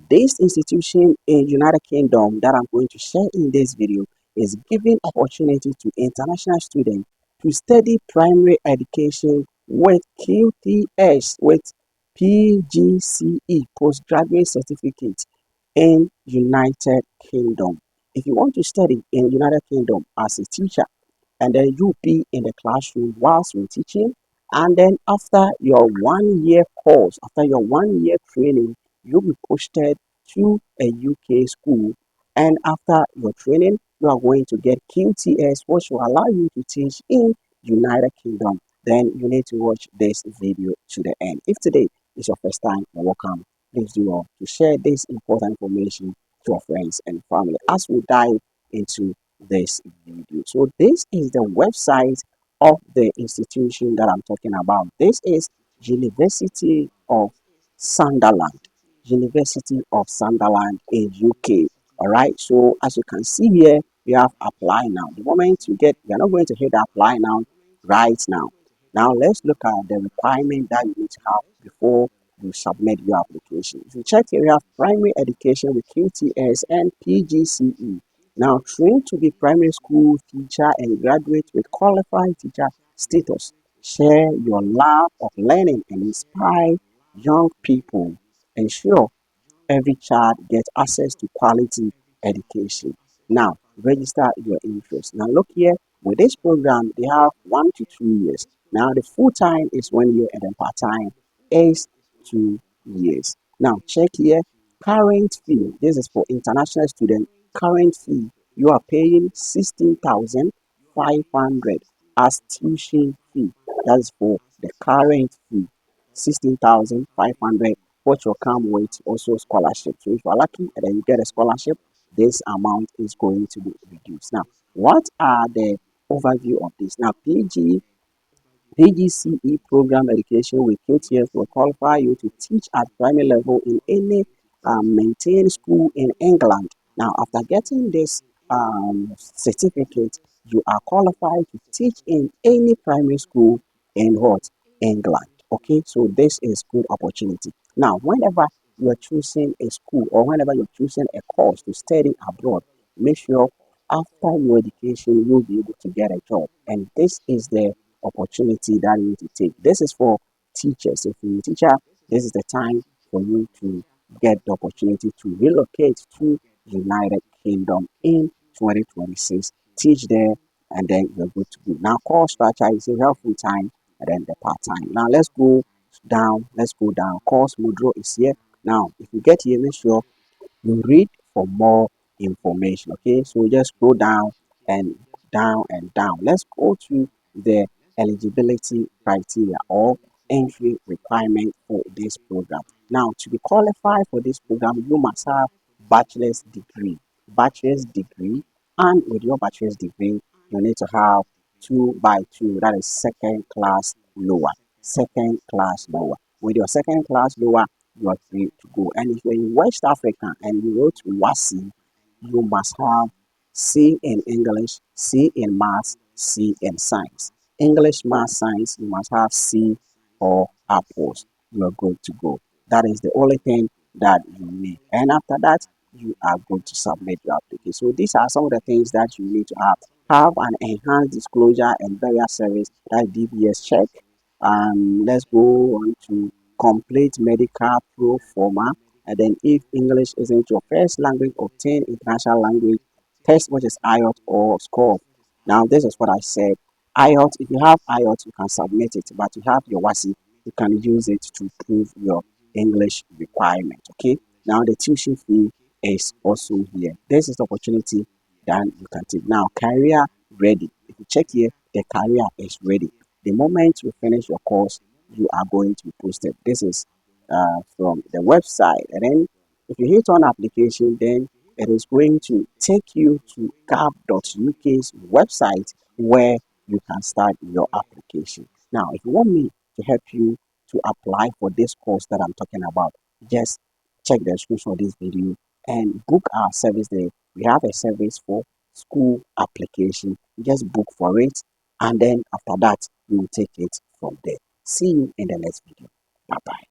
This institution in United Kingdom that I'm going to share in this video is giving opportunity to international students to study primary education with QTS, with PGCE, postgraduate certificate in United Kingdom. If you want to study in United Kingdom as a teacher, and then you'll be in the classroom whilst you're teaching, and then after your 1 year course, after your 1 year training, you'll be posted to a UK school, and after your training you are going to get QTS, which will allow you to teach in United Kingdom. Then you need to watch this video to the end. If today is your first time, you're welcome. Please do all to share this important information to your friends and family as we dive into this video. So this is the website of the institution that I'm talking about. This is University of Sunderland. University of Sunderland in UK. All right. So as you can see here, we have apply now. The moment you get, you're not going to hit apply now right now. Now let's look at the requirement that you need to have before you submit your application. If you check here, we have primary education with QTS and PGCE. Now, trained to be primary school teacher and graduate with qualified teacher status. Share your love of learning and inspire young people. Ensure every child gets access to quality education. Now, register your interest. Now, look here, with this program, they have 1 to 2 years. Now, the full time is 1 year and then part time is 2 years. Now, check here, current fee. This is for international students. Current fee, you are paying 16,500 as tuition fee. That's for the current fee, 16,500, which will come with also scholarship. So if you're lucky and then you get a scholarship, this amount is going to be reduced. Now, what are the overview of this? Now, PGCE program education with QTS will qualify you to teach at primary level in any maintained school in England. Now, after getting this certificate, you are qualified to teach in any primary school in what? England. Okay, so this is good opportunity. Now, whenever you are choosing a school or whenever you're choosing a course to study abroad, make sure after your education you'll be able to get a job. And this is the opportunity that you need to take. This is for teachers. If you're a teacher, this is the time for you to get the opportunity to relocate to United Kingdom in 2026. Teach there, and then you're good to go. Now, course structure is a full time and then the part time. Now, let's go down. Let's go down. Course module is here. Now, if you get here, make sure you read for more information. Okay, so just scroll down and down and down. Let's go to the eligibility criteria or entry requirement for this program. Now, to be qualified for this program, you must have bachelor's degree, and with your bachelor's degree, you need to have 2 by 2, that is second class lower. With your second class lower, you are free to go. And if you're in West Africa and you go to WASI, you must have C in English, C in Maths, C in Science. English, Maths, Science, you must have C or upwards. You are good to go. That is the only thing that you need. And after that, you are going to submit your application. So these are some of the things that you need to have. Have an enhanced disclosure and burial service, that DBS check. Let's go on to complete medical pro forma, and then if English isn't your first language, obtain international language test, which is IELTS or score. Now this is what I said. IELTS, if you have IELTS, you can submit it, but you have your WASI, you can use it to prove your English requirement. Okay. Now the tuition fee is also here. This is the opportunity that you can take. Now career ready. If you check here, the career is ready. The moment you finish your course, you are going to be posted. This is from the website. And then if you hit on application, then it is going to take you to gap.uk's website where you can start your application. Now, if you want me to help you to apply for this course that I'm talking about, just check the description of this video and book our service there. We have a service for school application. Just book for it, and then after that, we will take it from there. See you in the next video. Bye bye.